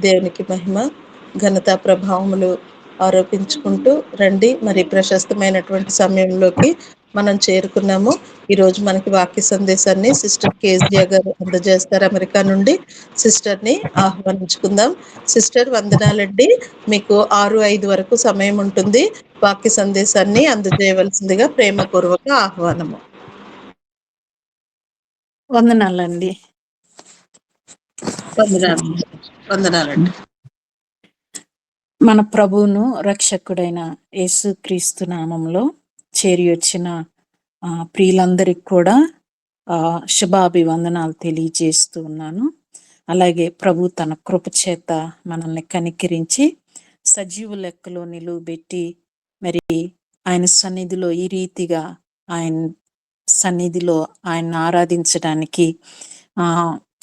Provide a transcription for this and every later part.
దేవునికి మహిమ, ఘనత, ప్రభావములు ఆరోపించుకుంటూ రండి. మరి ప్రశస్తమైనటువంటి సమయంలోకి మనం చేరుకున్నాము. ఈరోజు మనకి వాక్య సందేశాన్ని సిస్టర్ కేజియా గారు అందజేస్తారు. అమెరికా నుండి సిస్టర్ని ఆహ్వానించుకుందాం. సిస్టర్ వందనాలండి. మీకు 6:05 వరకు సమయం ఉంటుంది. వాక్య సందేశాన్ని అందజేయవలసిందిగా ప్రేమపూర్వక ఆహ్వానము. వందనాలండి. వందనాలండి. మన ప్రభువును రక్షకుడైన యేసుక్రీస్తు నామంలో చేరి వచ్చిన ప్రియులందరికీ కూడా శుభాభివందనాలు తెలియజేస్తూ ఉన్నాను. అలాగే ప్రభు తన కృప చేత మనల్ని కనికరించి సజీవ లెక్కలో నిలువబెట్టి మరి ఆయన సన్నిధిలో ఈ రీతిగా ఆయన సన్నిధిలో ఆయన ఆరాధించడానికి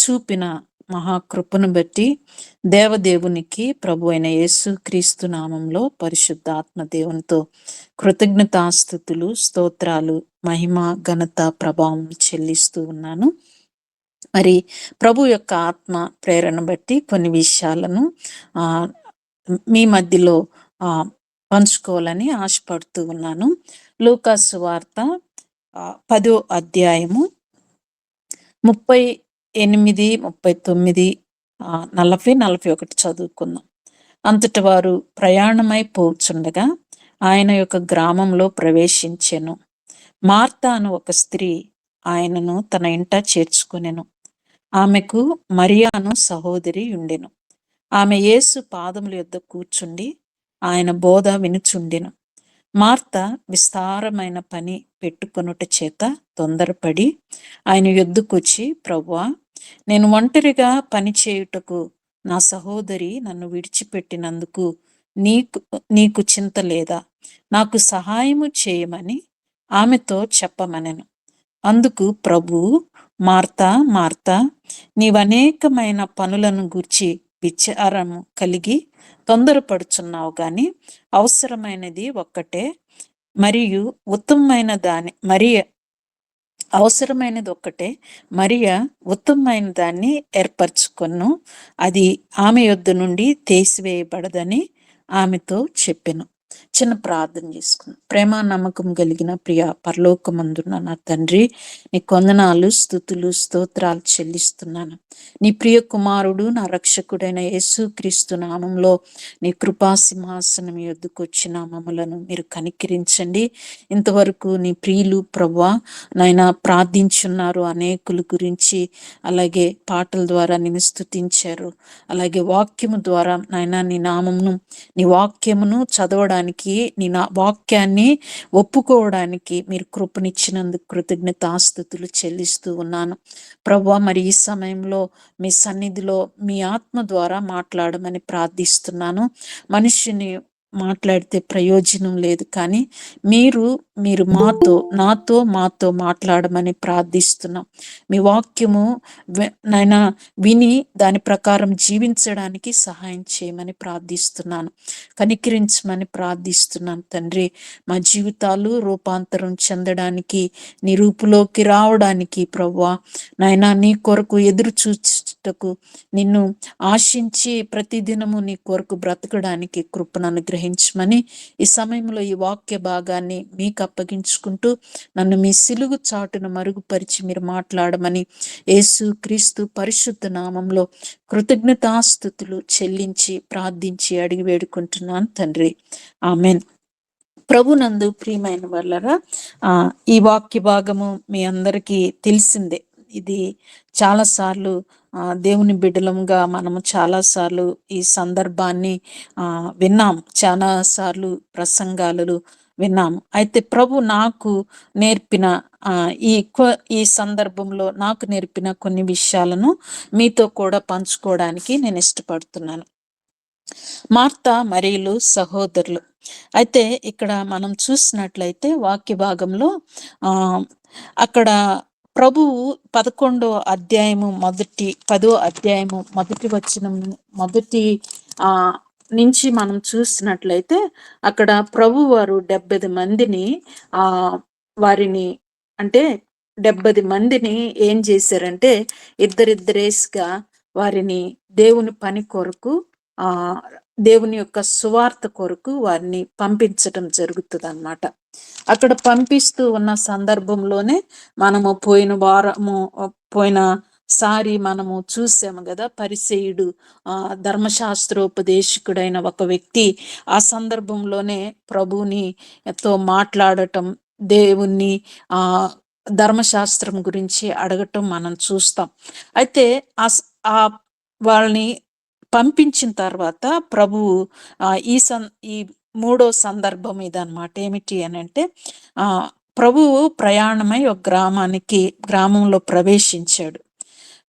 చూపిన మహాకృపను బట్టి దేవదేవునికి ప్రభు అయిన యేసు క్రీస్తు నామంలో పరిశుద్ధ ఆత్మదేవునితో కృతజ్ఞతాస్తుతులు, స్తోత్రాలు, మహిమ, ఘనత, ప్రభావం చెల్లిస్తూ ఉన్నాను. మరి ప్రభు యొక్క ఆత్మ ప్రేరణ బట్టి కొన్ని విషయాలను మీ మధ్యలో పంచుకోవాలని ఆశపడుతూ ఉన్నాను. లూకాసు వార్త 10వ అధ్యాయము 38, 39, 40, 41 చదువుకుందాం. అంతటి వారు ప్రయాణమై పోచుండగా ఆయన యొక్క గ్రామంలో ప్రవేశించెను. మార్తా అను ఒక స్త్రీ ఆయనను తన ఇంట చేర్చుకొనెను. ఆమెకు మరియాను సహోదరి ఉండెను. ఆమె యేసు పాదముల యొద్ద కూర్చుండి ఆయన బోధ వినుచుండెను. మార్త విస్తారమైన పని పెట్టుకొనుట చేత తొందరపడి ఆయన యొద్దకొచ్చి, ప్రభువా, నేను ఒంటరిగా పని చేయుటకు నా సహోదరి నన్ను విడిచిపెట్టినందుకు నీకు చింత లేదా? నాకు సహాయము చేయమని ఆమెతో చెప్పమనెను. అందుకు ప్రభువు, మార్తా మార్తా, నీవనేకమైన పనులను గూర్చి విచారము కలిగి తొందరపడుచున్నావు, గాని అవసరమైనది ఒక్కటే, మరియు ఉత్తమమైన దాన్ని ఏర్పరచుకొను, అది ఆమె యొద్ద నుండి తీసివేయబడదని ఆమెతో చెప్పెను. చిన్న ప్రార్థన చేసుకుందాం. ప్రేమ నమ్మకం కలిగిన ప్రియ పరలోకమందున్న నా తండ్రి, నీ వందనాలు, స్తుతులు, స్తోత్రాలు చెల్లిస్తున్నాను. నీ ప్రియ కుమారుడు, నా రక్షకుడైన యేసుక్రీస్తు నామంలో నీ కృపా సింహాసనం యొద్దకు వచ్చిన మమ్మలను మీరు కనికరించండి. ఇంతవరకు నీ ప్రియులు ప్రభువా నాయన ప్రార్థించున్నారు. అనేకుల గురించి అలాగే పాటల ద్వారా నేను స్తుతించారు. అలాగే వాక్యము ద్వారా నాయన నీ నామమును, నీ వాక్యమును చదవడానికి, నీ వాక్యాన్ని ఒప్పుకోవడానికి మీరు కృపనిచ్చినందుకు కృతజ్ఞతాస్తుతులు చెల్లిస్తూ ఉన్నాను. ప్రభువా, మరి ఈ సమయంలో మీ సన్నిధిలో మీ ఆత్మ ద్వారా మాట్లాడమని ప్రార్థిస్తున్నాను. మనిషిని మాట్లాడితే ప్రయోజనం లేదు, కానీ మీరు మాతో మాట్లాడమని ప్రార్థిస్తున్నాం. మీ వాక్యము నైనా విని దాని ప్రకారం జీవించడానికి సహాయం చేయమని ప్రార్థిస్తున్నాను. కనికరించమని ప్రార్థిస్తున్నాను తండ్రి. మా జీవితాలు రూపాంతరం చెందడానికి, నీ రూపులోకి రావడానికి ప్రభువా నాయనా నీ కొరకు ఎదురు చూచుటకు, నిన్ను ఆశించి ప్రతిదినము నీ కొరకు బ్రతకడానికి కృపను అనుగ్రహించమని ఈ సమయంలో ఈ వాక్య భాగాన్ని మీకు అప్పగించుకుంటూ నన్ను మీ సిలుగు చాటును మరుగుపరిచి మీరు మాట్లాడమని యేసు క్రీస్తు పరిశుద్ధ నామంలో కృతజ్ఞతాస్తుతులు చెల్లించి ప్రార్థించి అడిగి వేడుకుంటున్నాను తండ్రి. ఆమెన్. ప్రభునందు ప్రియమైన వాళ్ళరా, ఈ వాక్య భాగము మీ అందరికీ తెలిసిందే. ఇది చాలాసార్లు దేవుని బిడ్డలంగా మనము చాలాసార్లు ఈ సందర్భాన్ని విన్నాం, చాలాసార్లు ప్రసంగాలు విన్నాము. అయితే ప్రభు నాకు నేర్పిన ఈ సందర్భంలో నాకు నేర్పిన కొన్ని విషయాలను మీతో కూడా పంచుకోవడానికి నేను ఇష్టపడుతున్నాను. మార్తా మరియలు సహోదరులు. అయితే ఇక్కడ మనం చూసినట్లయితే వాక్య భాగంలో అక్కడ ప్రభువు 11వ అధ్యాయము 10వ అధ్యాయము మొదటి వచనం మొదటి నుంచి మనం చూసినట్లయితే అక్కడ ప్రభు వారు 70 మందిని వారిని అంటే 70 మందిని ఏం చేశారంటే ఇద్దరిద్దరేసిగా వారిని దేవుని పని కొరకు, ఆ దేవుని యొక్క సువార్త కొరకు వారిని పంపించటం జరుగుతుంది అన్నమాట. అక్కడ పంపిస్తూ ఉన్న సందర్భంలోనే మనము పోయిన సారి మనము చూసాము కదా, పరిసెయుడు ధర్మశాస్త్రోపదేశకుడైన ఒక వ్యక్తి ఆ సందర్భంలోనే ప్రభుని తో మాట్లాడటం, దేవుణ్ణి ఆ ధర్మశాస్త్రం గురించి అడగటం మనం చూస్తాం. అయితే ఆ వాళ్ళని పంపించిన తర్వాత ప్రభువు ఈ మూడో సందర్భం ఇదన్నమాట. ఏమిటి అని అంటే, ప్రభువు ప్రయాణమై ఒక గ్రామంలో ప్రవేశించాడు.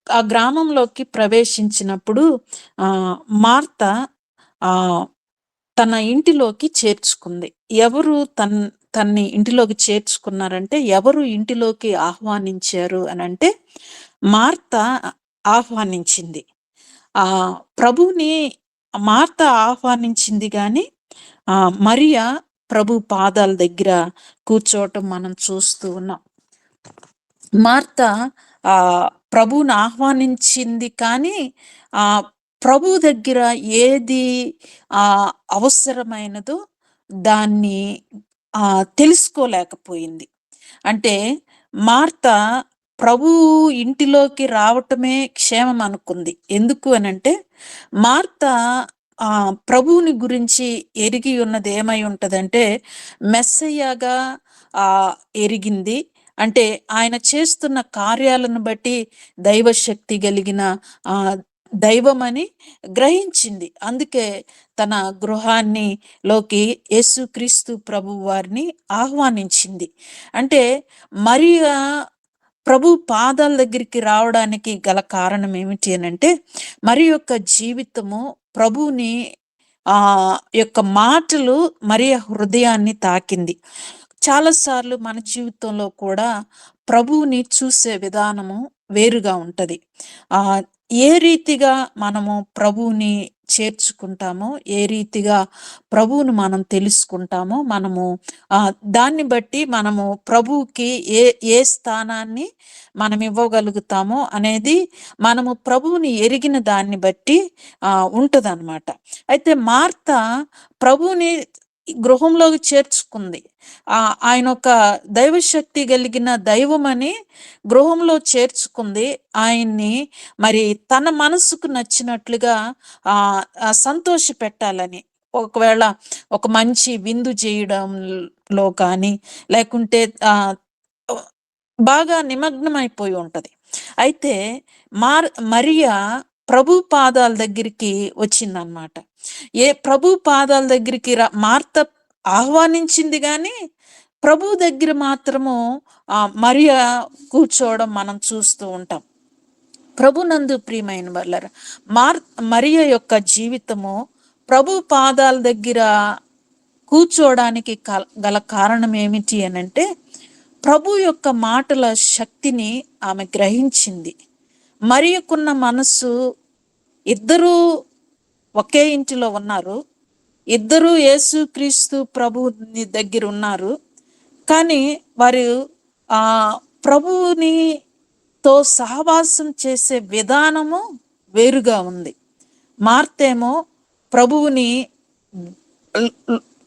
ఆ గ్రామంలోకి ప్రవేశించినప్పుడు మార్త తన ఇంటిలోకి చేర్చుకుంది. ఎవరు తన్ని ఇంటిలోకి చేర్చుకున్నారంటే, ఎవరు ఇంటిలోకి ఆహ్వానించారు అని అంటే, మార్త ఆహ్వానించింది. ప్రభుని మార్త ఆహ్వానించింది కానీ మరియ ప్రభు పాదాల దగ్గర కూర్చోవటం మనం చూస్తూ ఉన్నాం. మార్త ప్రభువుని ఆహ్వానించింది కానీ ప్రభు దగ్గర ఏది అవసరమైనదో దాన్ని తెలుసుకోలేకపోయింది. అంటే మార్త ప్రభు ఇంటిలోకి రావటమే క్షేమం అనుకుంది. ఎందుకు అనంటే, మార్త ప్రభువుని గురించి ఎరిగి ఉన్నది ఏమై ఉంటదంటే, మెస్సయ్యగా ఎరిగింది. అంటే ఆయన చేస్తున్న కార్యాలను బట్టి దైవశక్తి కలిగిన దైవమని గ్రహించింది. అందుకే తన లోకి యేసుక్రీస్తు ప్రభు వారిని ఆహ్వానించింది. అంటే మరియా ప్రభు పాదాల దగ్గరికి రావడానికి గల కారణం ఏమిటి అని అంటే, మరి యొక్క జీవితము ప్రభువుని యొక్క మాటలు మరి హృదయాన్ని తాకింది. చాలాసార్లు మన జీవితంలో కూడా ప్రభువుని చూసే విధానము వేరుగా ఉంటది. ఏ రీతిగా మనము ప్రభువుని చేర్చుకుంటామో, ఏ రీతిగా ప్రభువును మనం తెలుసుకుంటామో, మనము దాన్ని బట్టి మనము ప్రభువుకి ఏ స్థానాన్ని మనం ఇవ్వగలుగుతామో అనేది మనము ప్రభువుని ఎరిగిన దాన్ని బట్టి ఉంటదన్నమాట. అయితే మార్త ప్రభువుని గృహంలోకి చేర్చుకుంది. ఆయన ఒక దైవశక్తి కలిగిన దైవమని గృహంలో చేర్చుకుంది. ఆయన్ని మరి తన మనసుకు నచ్చినట్లుగా సంతోష పెట్టాలని, ఒకవేళ ఒక మంచి విందు చేయడంలో కానీ, లేకుంటే బాగా నిమగ్నమైపోయి ఉంటది. అయితే మరియా ప్రభు పాదాల దగ్గరికి వచ్చిందనమాట. ప్రభు పాదాల దగ్గరికి మార్త ఆహ్వానించింది కానీ ప్రభు దగ్గర మాత్రము మరియా కూర్చోవడం మనం చూస్తూ ఉంటాం. ప్రభునందు ప్రియమైన వాళ్ళారా, మరియ యొక్క జీవితము ప్రభు పాదాల దగ్గర కూర్చోవడానికి గల కారణం ఏమిటి అనంటే, ప్రభు యొక్క మాటల శక్తిని ఆమె గ్రహించింది. మరియకున్న మనస్సు, ఇద్దరూ ఒకే ఇంటిలో ఉన్నారు, ఇద్దరూ యేసుక్రీస్తు ప్రభుని దగ్గర ఉన్నారు, కానీ వారు ప్రభువునితో సహవాసం చేసే విధానము వేరుగా ఉంది. మార్తేమో ప్రభువుని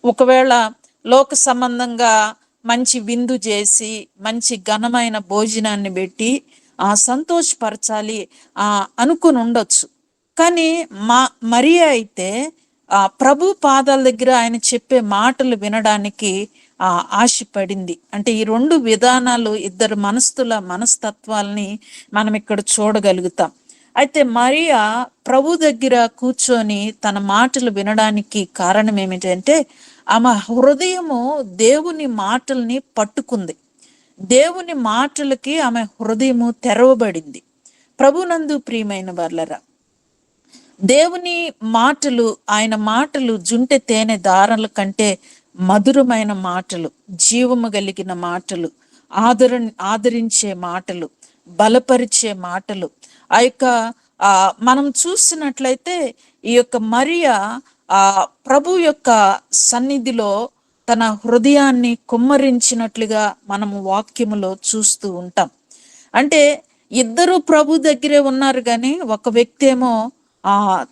ఒకవేళ లోక సంబంధంగా మంచి విందు చేసి, మంచి ఘనమైన భోజనాన్ని పెట్టి సంతోషపరచాలి అనుకుని ఉండొచ్చు. కానీ మరియ అయితే ప్రభు పాదాల దగ్గర ఆయన చెప్పే మాటలు వినడానికి ఆశపడింది. అంటే ఈ రెండు విధానాలు, ఇద్దరు మనస్తత్వాల్ని మనం ఇక్కడ చూడగలుగుతాం. అయితే మరియా ప్రభు దగ్గర కూర్చొని తన మాటలు వినడానికి కారణం ఏమిటంటే, ఆమె హృదయము దేవుని మాటల్ని పట్టుకుంది. దేవుని మాటలకి ఆమె హృదయము తెరవబడింది. ప్రభునందు ప్రియమైన వాళ్ళరా, దేవుని మాటలు, ఆయన మాటలు జుంటె తేనె దారాల కంటే మధురమైన మాటలు, జీవము కలిగిన మాటలు, ఆదరించే మాటలు, బలపరిచే మాటలు. ఆ యొక్క మనం చూసినట్లయితే ఈ యొక్క మరియా ప్రభు యొక్క సన్నిధిలో తన హృదయాన్ని కుమ్మరించినట్లుగా మనము వాక్యములో చూస్తూ ఉంటాం. అంటే ఇద్దరు ప్రభు దగ్గరే ఉన్నారు, కానీ ఒక వ్యక్తి ఏమో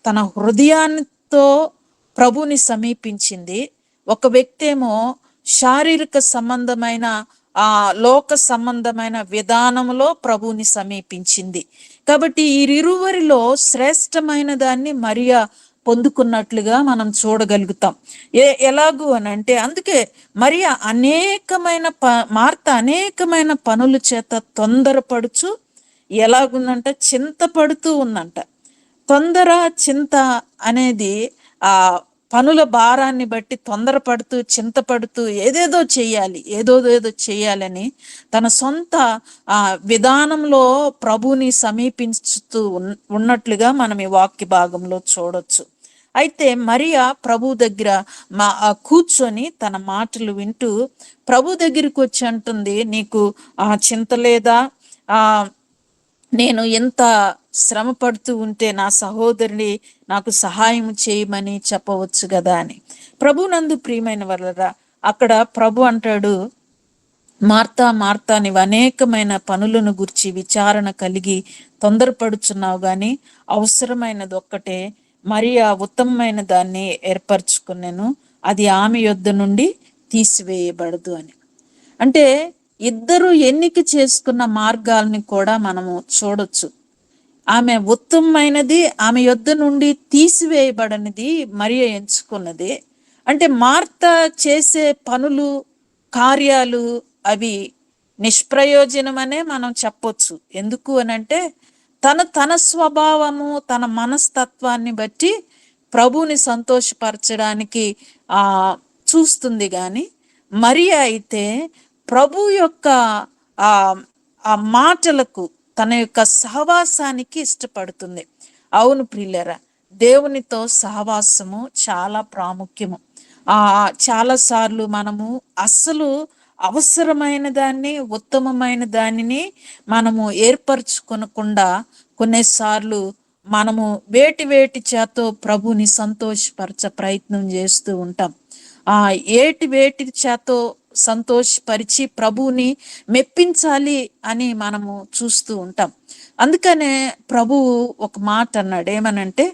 తన హృదయాన్నితో ప్రభుని సమీపించింది, ఒక వ్యక్తి ఏమో శారీరక సంబంధమైన లోక సంబంధమైన విధానంలో ప్రభుని సమీపించింది. కాబట్టి ఈ ఇరువురిలో శ్రేష్టమైన దాన్ని మరియా పొందుకున్నట్లుగా మనం చూడగలుగుతాం. ఎలాగూ అని అంటే, అందుకే మరియా మార్త అనేకమైన పనుల చేత తొందరపడుచు ఎలాగుందంట, చింతపడుతూ ఉందంట. తొందర చింత అనేది ఆ పనుల భారాన్ని బట్టి తొందరపడుతూ చింతపడుతూ ఏదో చేయాలని తన సొంత విధానంలో ప్రభుని సమీపించుతూ ఉన్నట్లుగా మనం ఈ వాక్య భాగంలో చూడొచ్చు. అయితే మరియా ప్రభు దగ్గర కూర్చొని తన మాటలు వింటూ ప్రభు దగ్గరికి వచ్చి అంటుంది, నీకు చింత లేదా? నేను ఎంత శ్రమ పడుతూ ఉంటే నా సహోదరుని నాకు సహాయం చేయమని చెప్పవచ్చు కదా అని. ప్రభునందు ప్రియమైన వాళ్ళరా, అక్కడ ప్రభు అంటాడు, మార్తా మార్తా, నీవు అనేకమైన పనులను గురించి విచారణ కలిగి తొందరపడుచున్నావు, కానీ అవసరమైనది ఒక్కటే, మరియా ఉత్తమమైన దాన్ని ఏర్పరచుకున్నాను, అది ఆమె యొద్ద నుండి తీసివేయబడదు అని. అంటే ఇద్దరు ఎన్నిక చేసుకున్న మార్గాల్ని కూడా మనము చూడొచ్చు. ఆమె ఉత్తమమైనది, ఆమె యొద్ద నుండి తీసివేయబడనిది మరియా ఎంచుకున్నది. అంటే మార్త చేసే పనులు, కార్యాలు అవి నిష్ప్రయోజనమనే మనం చెప్పొచ్చు. ఎందుకు అనంటే తన స్వభావము, తన మనస్తత్వాన్ని బట్టి ప్రభుని సంతోషపరచడానికి చూస్తుంది. కానీ మరియా అయితే ప్రభు యొక్క ఆ మాటలకు, తన యొక్క సహవాసానికి ఇష్టపడుతుంది. అవును ప్రియులారా, దేవునితో సహవాసము చాలా ప్రాముఖ్యము. చాలాసార్లు మనము అస్సలు అవసరమైన దాన్ని, ఉత్తమమైన దానిని మనము ఏర్పరచుకొనకుండా కొన్నిసార్లు మనము వేటి చేతో ప్రభుని సంతోషపరచ ప్రయత్నం చేస్తూ ఉంటాం. వేటి చేతో సంతోషపరిచి ప్రభువుని మెప్పించాలి అని మనము చూస్తూ ఉంటాం. అందుకనే ప్రభువు ఒక మాట అన్నాడు, ఏమనంటే,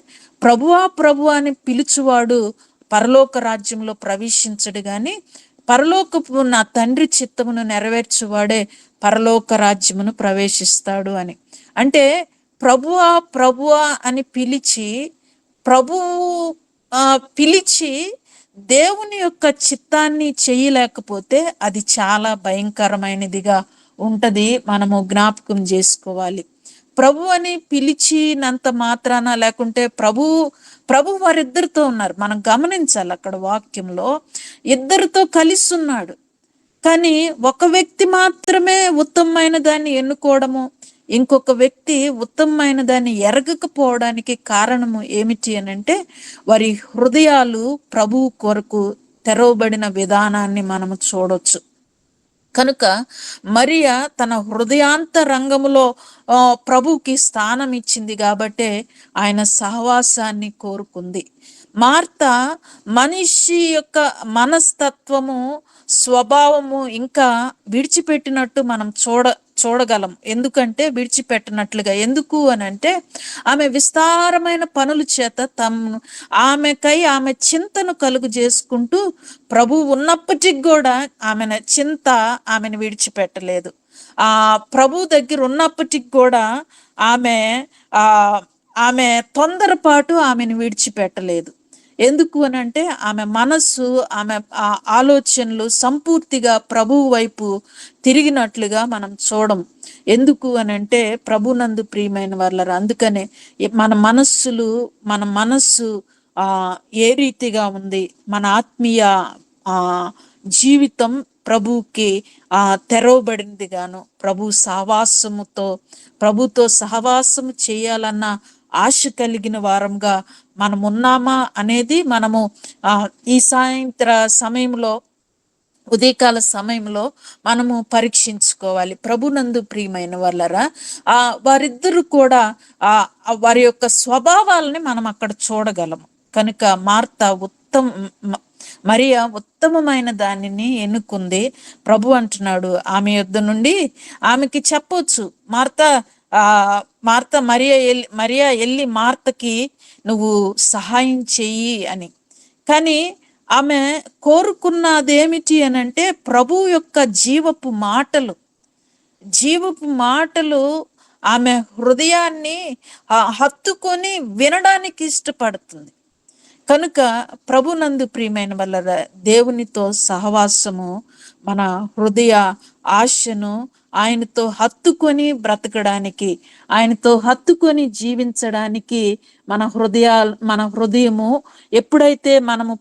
ప్రభువా అని పిలుచువాడు పరలోక రాజ్యంలో ప్రవేశించడు, కానీ పరలోకపు నా తండ్రి చిత్తమును నెరవేర్చువాడే పరలోక రాజ్యమును ప్రవేశిస్తాడు అని. అంటే ప్రభువా అని పిలిచి దేవుని యొక్క చిత్తాన్ని చేయలేకపోతే అది చాలా భయంకరమైనదిగా ఉంటది. మనము జ్ఞాపకం చేసుకోవాలి. ప్రభు అని పిలిచినంత మాత్రాన, లేకుంటే ప్రభు వారిద్దరితో ఉన్నారు, మనం గమనించాలి. అక్కడ వాక్యంలో ఇద్దరితో కలిసి ఉన్నాడు, కానీ ఒక వ్యక్తి మాత్రమే ఉత్తమమైన దాన్ని ఎన్నుకోవడము, ఇంకొక వ్యక్తి ఉత్తమమైన దాన్ని ఎరగకపోవడానికి కారణము ఏమిటి అనంటే, వారి హృదయాలు ప్రభువు కొరకు తెరవబడిన విధానాన్ని మనము చూడొచ్చు. కనుక మరియా తన హృదయాంతరంగములో ప్రభువుకి స్థానం ఇచ్చింది కాబట్టే ఆయన సహవాసాన్ని కోరుకుంది. మార్త మనిషి యొక్క మనస్తత్వము, స్వభావము ఇంకా విడిచిపెట్టినట్టు మనం చూడగలం. ఎందుకంటే విడిచిపెట్టినట్లుగా, ఎందుకు అని అంటే ఆమె విస్తారమైన పనుల చేత ఆమె చింతను కలుగు చేసుకుంటూ ప్రభు ఉన్నప్పటికి కూడా ఆమెను విడిచిపెట్టలేదు. ప్రభు దగ్గర ఉన్నప్పటికి కూడా ఆమె తొందరపాటు ఆమెను విడిచిపెట్టలేదు. ఎందుకు అని అంటే ఆమె మనస్సు, ఆమె ఆలోచనలు సంపూర్తిగా ప్రభువు వైపు తిరిగినట్లుగా మనం చూడం. ఎందుకు అని అంటే ప్రభునందు ప్రియమైన వాళ్ళరా, అందుకనే మన మనస్సు ఏ రీతిగా ఉంది, మన ఆత్మీయ జీవితం ప్రభువుకి తెరవబడింది గాను, ప్రభుతో సహవాసము చేయాలన్న ఆశ కలిగిన వారంగా మనం ఉన్నామా అనేది మనము ఈ సాయంత్ర ఉదయకాల సమయంలో మనము పరీక్షించుకోవాలి. ప్రభునందు ప్రియమైన వాళ్ళరా, వారిద్దరు కూడా వారి యొక్క స్వభావాలని మనం అక్కడ చూడగలము. కనుక మరియా ఉత్తమమైన దానిని ఎన్నుకుంది. ప్రభు అంటున్నాడు, ఆమె యొద్ద నుండి ఆమెకి చెప్పొచ్చు, మార్తా ఆ మరియా వెళ్ళి మార్తకి నువ్వు సహాయం చెయ్యి అని. కానీ ఆమె కోరుకున్నదేమిటి అని అంటే ప్రభు యొక్క జీవపు మాటలు ఆమె హృదయాన్ని హత్తుకొని వినడానికి ఇష్టపడుతుంది. కనుక ప్రభునందు ప్రియమైన వల్ల దేవునితో సహవాసము మన హృదయ ఆశను ఆయనతో హత్తుకొని బ్రతకడానికి, ఆయనతో హత్తుకొని జీవించడానికి మన హృదయము ఎప్పుడైతే మనము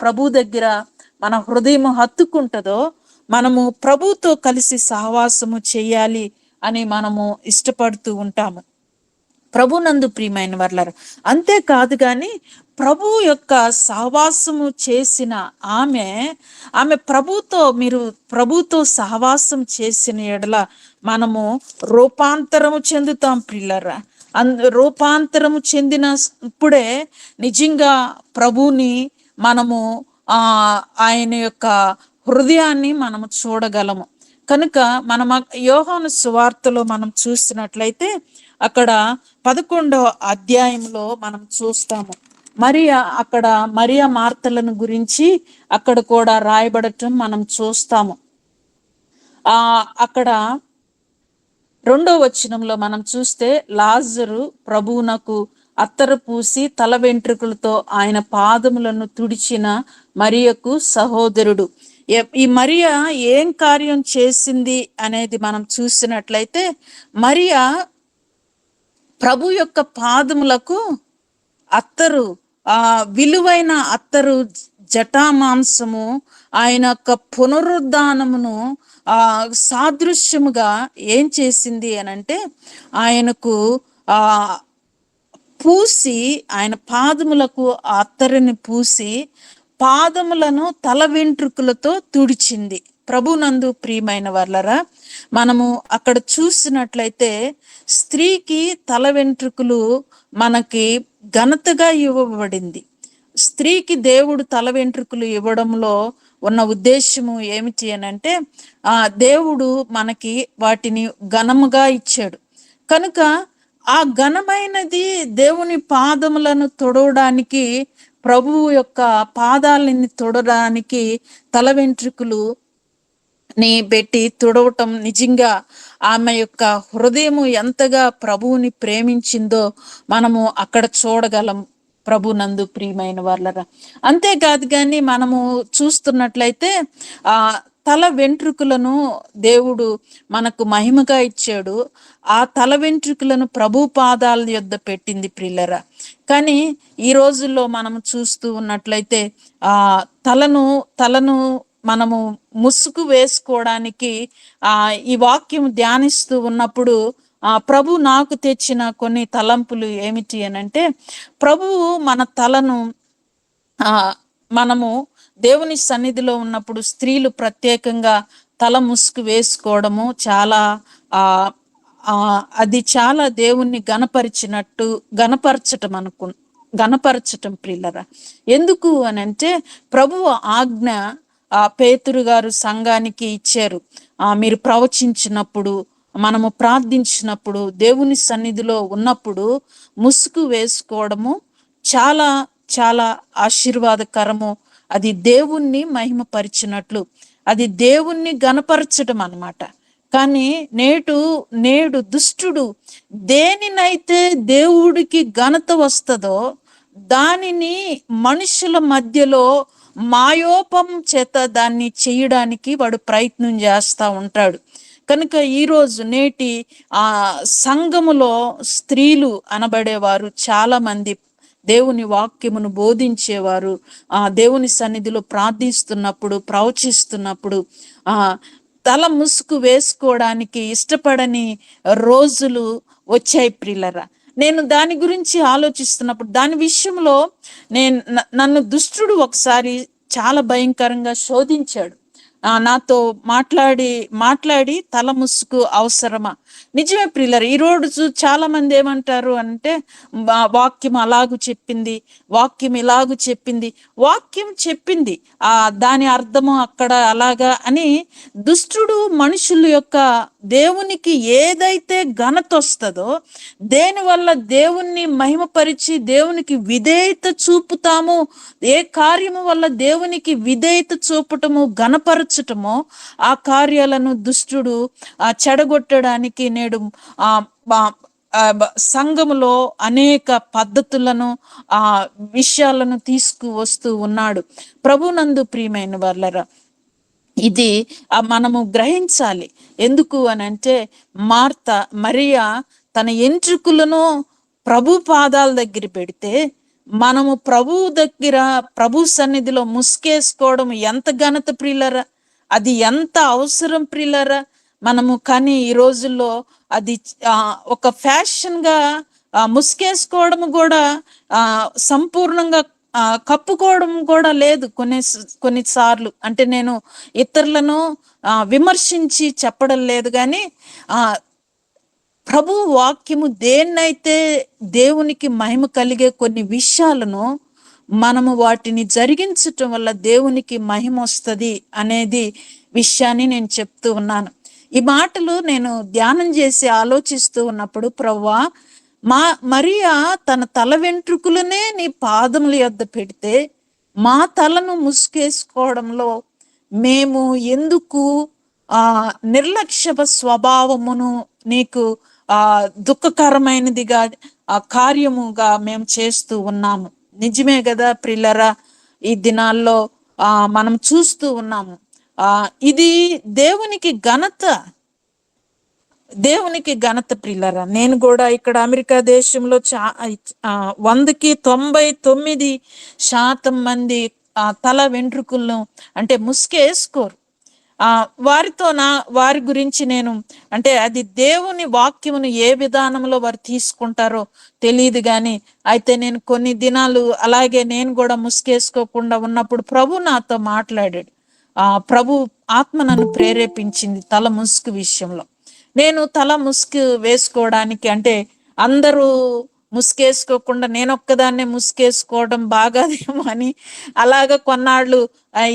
ప్రభు దగ్గర మన హృదయము హత్తుకుంటుందో మనము ప్రభుతో కలిసి సహవాసము చేయాలి అని మనము ఇష్టపడుతూ ఉంటాము. ప్రభునందు ప్రియమైన వర్లరు. అంతేకాదు కానీ ప్రభు యొక్క సహవాసము చేసిన ఆమె ప్రభుతో సహవాసం చేసిన ఎడల మనము రూపాంతరము చెందుతాం ప్రియులరా. రూపాంతరము చెందినప్పుడే నిజంగా ప్రభుని మనము ఆయన యొక్క హృదయాన్ని మనము చూడగలము. కనుక మనం యోహాను సువార్తలో మనం చూసినట్లయితే అక్కడ 11వ అధ్యాయంలో మనం చూస్తాము. మరియా మార్తలను గురించి అక్కడ కూడా రాయబడటం మనం చూస్తాము. అక్కడ 2వ వచనంలో మనం చూస్తే లాజరు ప్రభువునకు అత్తరు పూసి తల వెంట్రుకలతో ఆయన పాదములను తుడిచిన మరియకు సహోదరుడు. ఈ మరియా ఏం కార్యం చేసింది అనేది మనం చూసినట్లయితే మరియా ప్రభు యొక్క పాదములకు అత్తరు, విలువైన అత్తరు, జటామాంసము, ఆయన యొక్క పునరుద్ధానమును సాదృశ్యముగా ఏం చేసింది అనంటే ఆయనకు పూసి, ఆయన పాదములకు అత్తరుని పూసి పాదములను తల వెంట్రుకలతో తుడిచింది. ప్రభునందు ప్రియమైన వాళ్ళరా, మనము అక్కడ చూసినట్లయితే స్త్రీకి తల వెంట్రుకలు మనకి ఘనతగా ఇవ్వబడింది. స్త్రీకి దేవుడు తల వెంట్రుకలు ఇవ్వడంలో ఉన్న ఉద్దేశము ఏమిటి అని అంటే దేవుడు మనకి వాటిని ఘనముగా ఇచ్చాడు. కనుక ఆ ఘనమైనది దేవుని పాదములను తొడవడానికి, ప్రభువు యొక్క పాదాలని తొడడానికి తల వెంట్రుకలు ని పెట్టి తుడవటం నిజంగా ఆమె యొక్క హృదయము ఎంతగా ప్రభువుని ప్రేమించిందో మనము అక్కడ చూడగలం. ప్రభునందు ప్రియమైన వాళ్ళరా. అంతేకాదు కానీ మనము చూస్తున్నట్లయితే తల వెంట్రుకలను దేవుడు మనకు మహిమగా ఇచ్చాడు. ఆ తల వెంట్రుకలను ప్రభు పాదాల యొద్ద పెట్టింది ప్రియులరా. కానీ ఈ రోజుల్లో మనము చూస్తూ ఉన్నట్లయితే తలను మనము ముసుగు వేసుకోవడానికి ఈ వాక్యం ధ్యానిస్తూ ఉన్నప్పుడు ప్రభు నాకు తెచ్చిన కొన్ని తలంపులు ఏమిటి అనంటే, ప్రభువు మన తలను మనము దేవుని సన్నిధిలో ఉన్నప్పుడు స్త్రీలు ప్రత్యేకంగా తల ముసుగు వేసుకోవడము చాలా అది చాలా దేవుణ్ణి గణపరచటం ప్రియులరా. ఎందుకు అని అంటే ప్రభువు ఆజ్ఞ పేతురు గారు సంఘానికి ఇచ్చారు. మీరు ప్రవచించినప్పుడు, మనము ప్రార్థించినప్పుడు, దేవుని సన్నిధిలో ఉన్నప్పుడు ముసుగు వేసుకోవడము చాలా చాలా ఆశీర్వాదకరము. అది దేవుణ్ణి మహిమపరిచినట్లు, అది దేవుణ్ణి గణపరచడం అన్నమాట. కానీ నేడు దుష్టుడు దేనినైతే దేవుడికి ఘనత వస్తుందో దానిని మనుషుల మధ్యలో మాయోపం చేత దాన్ని చేయడానికి వాడు ప్రయత్నం చేస్తూ ఉంటాడు. కనుక ఈరోజు నేటి సంఘములో స్త్రీలు అనబడేవారు చాలా మంది దేవుని వాక్యమును బోధించేవారు, దేవుని సన్నిధిలో ప్రార్థిస్తున్నప్పుడు, ప్రవచిస్తున్నప్పుడు తల ముసుగు వేసుకోవడానికి ఇష్టపడని రోజులు వచ్చాయి ప్రియులరా. నేను దాని గురించి ఆలోచిస్తున్నప్పుడు దాని విషయంలో నన్ను దుష్టుడు ఒకసారి చాలా భయంకరంగా శోధించాడు. నాతో మాట్లాడి తల ముసుగు అవసరమా? నిజమే ప్రియులరా. ఈ రోజు చాలా మంది ఏమంటారు అంటే వాక్యం అలాగూ చెప్పింది, వాక్యం ఇలాగూ చెప్పింది, వాక్యం చెప్పింది దాని అర్థము అక్కడ అలాగా అని దుష్టుడు మనుషుల యొక్క దేవునికి ఏదైతే ఘనత వస్తుందో, దేనివల్ల దేవుణ్ణి మహిమపరిచి దేవునికి విధేయత చూపుతాము, ఏ కార్యము వల్ల దేవునికి విధేయత చూపటము ఘనపరచటమో ఆ కార్యాలను దుష్టుడు చెడగొట్టడానికి నేడు ఆ సంఘములో అనేక పద్ధతులను ఆ విషయాలను తీసుకువస్తూ ఉన్నాడు. ప్రభునందు ప్రియమైన వాళ్ళరా, ఇది మనము గ్రహించాలి. ఎందుకు అని అంటే, మరియా తన ఎంట్రుకులను ప్రభు పాదాల దగ్గర పెడితే, మనము ప్రభు సన్నిధిలో ముసుకేసుకోవడం ఎంత ఘనత ప్రియులరా, అది ఎంత అవసరం ప్రియులరా మనము. కానీ ఈ రోజుల్లో అది ఒక ఫ్యాషన్ గా ముసుకేసుకోవడం కూడా సంపూర్ణంగా కప్పుకోవడం కూడా లేదు కొన్నిసార్లు. అంటే నేను ఇతరులను విమర్శించి చెప్పడం లేదు, కానీ ప్రభు వాక్యము దేన్నైతే దేవునికి మహిమ కలిగే కొన్ని విషయాలను మనము వాటిని జరిగించటం వల్ల దేవునికి మహిమ వస్తుంది అనేది విషయాన్ని నేను చెప్తూ ఉన్నాను. ఈ మాటలు నేను ధ్యానం చేసి ఆలోచిస్తూ ఉన్నప్పుడు, ప్రభువా, మరియా తన తల వెంట్రుకలనే నీ పాదముల యొద్ద పెడితే మా తలను ముసుకేసుకోవడంలో మేము ఎందుకు నిర్లక్ష్య స్వభావమును నీకు దుఃఖకరమైనదిగా కార్యముగా మేము చేస్తూ ఉన్నాము. నిజమే కదా ప్రియులరా, ఈ దినాల్లో మనం చూస్తూ ఉన్నాము. ఇది దేవునికి ఘనత ప్రియులరా. నేను కూడా ఇక్కడ అమెరికా దేశంలో 100కి 99% మంది తల వెంట్రుకలను అంటే ముసుకేసుకోరు. వారి గురించి నేను అంటే అది దేవుని వాక్యమును ఏ విధానంలో వారు తీసుకుంటారో తెలియదు, కానీ అయితే నేను కొన్ని దినాలు అలాగే నేను కూడా ముసుకేసుకోకుండా ఉన్నప్పుడు ప్రభు నాతో మాట్లాడాడు. ప్రభు ఆత్మ నన్ను ప్రేరేపించింది తల ముసుగు విషయంలో. నేను తల ముసుగు వేసుకోవడానికి, అంటే అందరూ ముసుకేసుకోకుండా నేను ఒక్కదాన్నే ముసుకేసుకోవడం బాగాదేమో అని అలాగ కొన్నాళ్ళు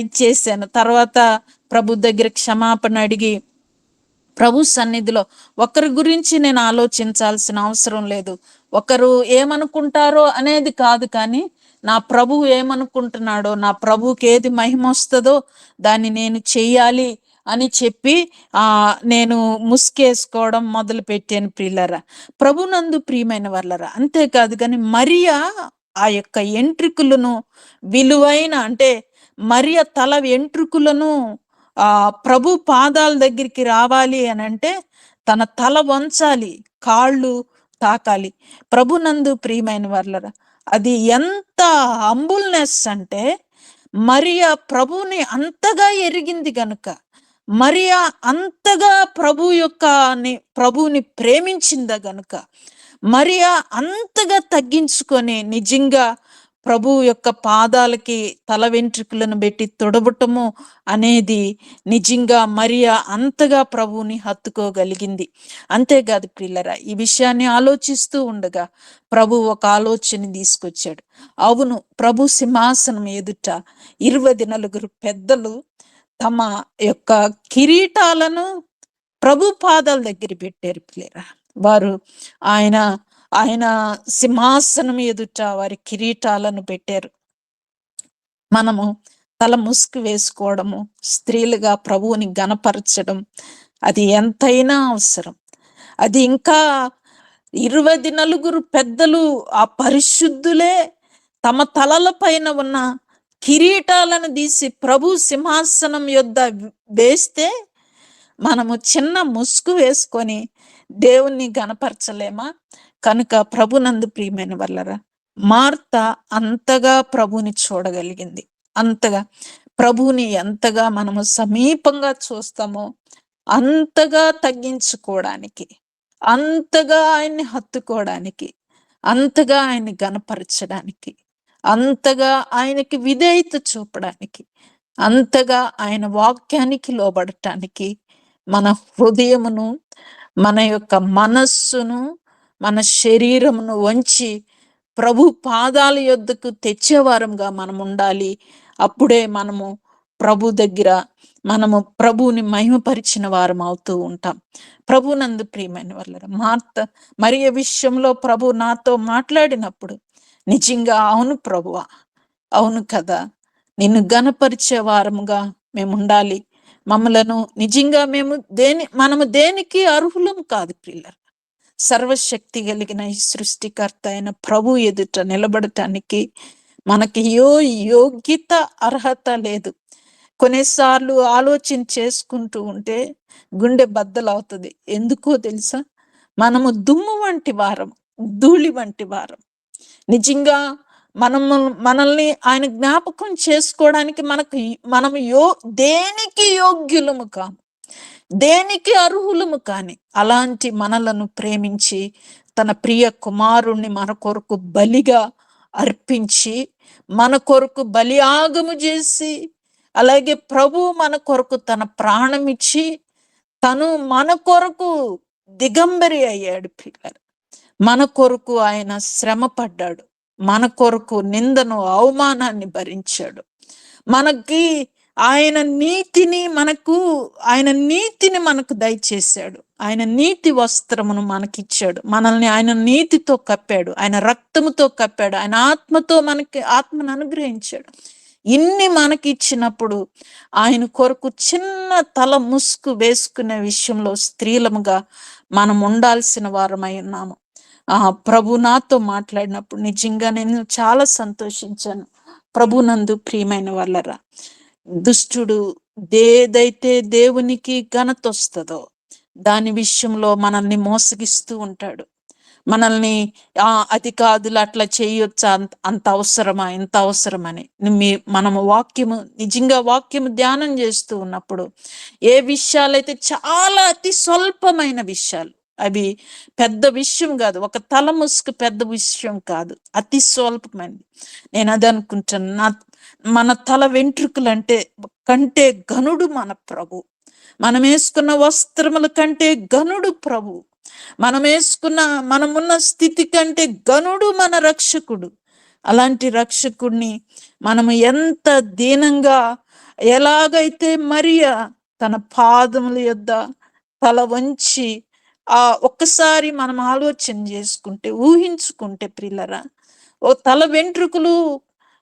ఇచ్చేసాను. తర్వాత ప్రభు దగ్గర క్షమాపణ అడిగి ప్రభు సన్నిధిలో ఒకరి గురించి నేను ఆలోచించాల్సిన అవసరం లేదు. ఒకరు ఏమనుకుంటారో అనేది కాదు, కానీ నా ప్రభు ఏమనుకుంటున్నాడో, నా ప్రభుకి ఏది మహిమ వస్తుందో దాన్ని నేను చెయ్యాలి అని చెప్పి నేను ముసుకేసుకోవడం మొదలు పెట్టాను ప్రియులరా. ప్రభునందు ప్రియమైన వాళ్ళరా. అంతేకాదు కానీ మరియా ఆ యొక్క ఎంట్రుకులను విలువైన, అంటే మరియ తల వెంట్రుకులను ప్రభు పాదాల దగ్గరికి రావాలి అని అంటే తన తల వంచాలి, కాళ్ళు తాకాలి. ప్రభునందు ప్రియమైన వాళ్ళరా, అది ఎంత హంబుల్నెస్ అంటే, మరియా ప్రభుని అంతగా ఎరిగింది గనుక, మరియా అంతగా ప్రభుని ప్రేమించిందా గనుక, మరియా అంతగా తగ్గించుకొని నిజంగా ప్రభు యొక్క పాదాలకి తల వెంట్రుకలను పెట్టి తొడబుటము అనేది నిజంగా మరియా అంతగా ప్రభువుని హత్తుకోగలిగింది. అంతేకాదు ప్రియులరా, ఈ విషయాన్ని ఆలోచిస్తూ ఉండగా ప్రభు ఒక ఆలోచన తీసుకొచ్చాడు. అవును, ప్రభు సింహాసనం ఎదుట 24 పెద్దలు తమ యొక్క కిరీటాలను ప్రభు పాదాల దగ్గర పెట్టారు ప్రియులరా. వారు ఆయన సింహాసనం ఎదుట వారి కిరీటాలను పెట్టారు. మనము తల ముసుగు వేసుకోవడము, స్త్రీలుగా ప్రభువుని గణపరచడం అది ఎంతైనా అవసరం. అది ఇంకా 24 పెద్దలు ఆ పరిశుద్ధులే తమ తలల పైన ఉన్న కిరీటాలను తీసి ప్రభు సింహాసనం యొద్ద వేస్తే మనము చిన్న ముసుగు వేసుకొని దేవుణ్ణి గణపరచలేమా? కనుక ప్రభునందు ప్రియమైన వాళ్ళరా, మార్త అంతగా ప్రభుని చూడగలిగింది. అంతగా ప్రభుని ఎంతగా మనము సమీపంగా చూస్తామో అంతగా తగ్గించుకోవడానికి, అంతగా ఆయన్ని హత్తుకోవడానికి, అంతగా ఆయన్ని గణపరచడానికి, అంతగా ఆయనకి విధేయత చూపడానికి, అంతగా ఆయన వాక్యానికి లోబడటానికి మన హృదయమును, మన యొక్క మనస్సును, మన శరీరమును వంచి ప్రభు పాదాల యొద్దకు తెచ్చేవారంగా మనం ఉండాలి. అప్పుడే మనము ప్రభు దగ్గర మనము ప్రభువుని మహిమపరిచిన వారం అవుతూ ఉంటాం. ప్రభునందు ప్రియమైన వాళ్ళరా, మరియ విషయంలో ప్రభు నాతో మాట్లాడినప్పుడు నిజంగా అవును ప్రభువా, అవును కదా, నిన్ను గణపరిచే వారముగా మేము ఉండాలి. మమ్మలను నిజంగా మనము దేనికి అర్హులం కాదు ప్రియులారా. సర్వశక్తి కలిగిన ఈ సృష్టికర్త అయిన ప్రభు ఎదుట నిలబడటానికి మనకి యోగ్యత అర్హత లేదు. కొన్నిసార్లు ఆలోచన చేసుకుంటూ ఉంటే గుండె బద్దలవుతుంది. ఎందుకో తెలుసా? మనము దుమ్ము వంటి వారం, ధూళి వంటి వారం. నిజంగా మనల్ని ఆయన జ్ఞాపకం చేసుకోవడానికి మనము దేనికి యోగ్యులము కాము, దేనికి అర్హులము కాని అలాంటి మనలను ప్రేమించి తన ప్రియ కుమారుణ్ణి మన కొరకు బలిగా అర్పించి, మన కొరకు బలియాగము చేసి, అలాగే ప్రభు మన కొరకు తన ప్రాణం ఇచ్చి, తను మన కొరకు దిగంబరి అయ్యాడు పిల్లలు. మన కొరకు ఆయన శ్రమ పడ్డాడు, మన కొరకు నిందను అవమానాన్ని భరించాడు. మనకి ఆయన నీతిని మనకు దయచేశాడు. ఆయన నీతి వస్త్రమును మనకిచ్చాడు. మనల్ని ఆయన నీతితో కప్పాడు, ఆయన రక్తముతో కప్పాడు, ఆయన ఆత్మతో మనకి ఆత్మను అనుగ్రహించాడు. ఇన్ని మనకి ఇచ్చినప్పుడు ఆయన కొరకు చిన్న తల ముసుగు వేసుకునే విషయంలో స్త్రీలముగా మనం ఉండాల్సిన వారమై ఉన్నాము. ప్రభు నాతో మాట్లాడినప్పుడు నిజంగా నేను చాలా సంతోషించాను. ప్రభునందు ప్రియమైన వాళ్ళరా, దుష్టుడు ఏదైతే దేవునికి ఘనత వస్తుందో దాని విషయంలో మనల్ని మోసగిస్తూ ఉంటాడు. మనల్ని అది కాదులు అట్లా చేయొచ్చా, అంత అవసరమా, ఇంత అవసరమని మనము నిజంగా వాక్యము ధ్యానం చేస్తూ ఉన్నప్పుడు ఏ విషయాలైతే చాలా అతి స్వల్పమైన విషయాలు, అవి పెద్ద విషయం కాదు, ఒక తల ముసుగు పెద్ద విషయం కాదు, అతి స్వల్పమైనది. నేను అది అనుకుంటాను. మన తల వెంట్రుకలంటే కంటే ఘనుడు మన ప్రభు. మనం వేసుకున్న వస్త్రముల కంటే ఘనుడు ప్రభు. మనమున్న స్థితి కంటే ఘనుడు మన రక్షకుడు. అలాంటి రక్షకుడిని మనము ఎంత దీనంగా, ఎలాగైతే మరియ తన పాదముల యొద్ద తల వంచి ఒక్కసారి మనం ఆలోచన చేసుకుంటే, ఊహించుకుంటే ప్రియులరా, ఓ తల వెంట్రుకలు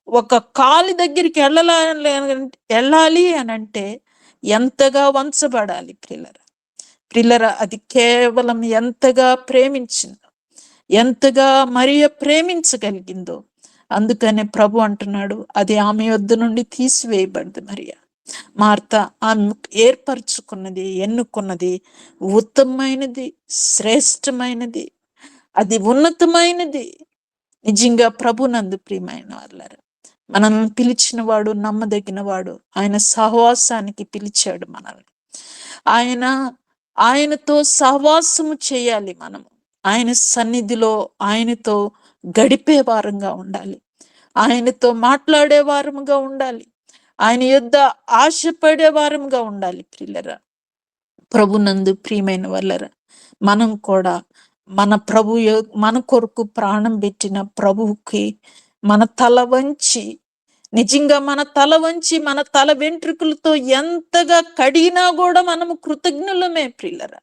ఒక కాలి దగ్గరికి వెళ్ళాలి అని అంటే ఎంతగా వంచబడాలి ప్రియులరా. అది కేవలం ఎంతగా ప్రేమించిందో, ఎంతగా మరియ ప్రేమించగలిగిందో. అందుకనే ప్రభు అంటున్నాడు, అది ఆమె యొద్ద నుండి తీసివేయబడదు. మార్త ఆమె ఏర్పరచుకున్నది, ఎన్నుకున్నది ఉత్తమమైనది, శ్రేష్టమైనది, అది ఉన్నతమైనది. నిజంగా ప్రభునందు ప్రియమైన వాళ్ళారా, మనల్ని పిలిచిన వాడు నమ్మదగిన వాడు. ఆయన సహవాసానికి పిలిచాడు మనల్ని. ఆయనతో సహవాసము చేయాలి. మనము ఆయన సన్నిధిలో ఆయనతో గడిపే వారంగా ఉండాలి, ఆయనతో మాట్లాడే వారముగా ఉండాలి, ఆయన యొద్ద ఆశపడే వారముగా ఉండాలి. ప్రియులరా, ప్రభునందు ప్రియమైన వాళ్ళరా, మనం కూడా మన కొరకు ప్రాణం పెట్టిన ప్రభువుకి మన తల వంచి, నిజంగా మన తల వెంట్రుకలతో ఎంతగా కడిగినా కూడా మనము కృతజ్ఞులమే ప్రియులరా.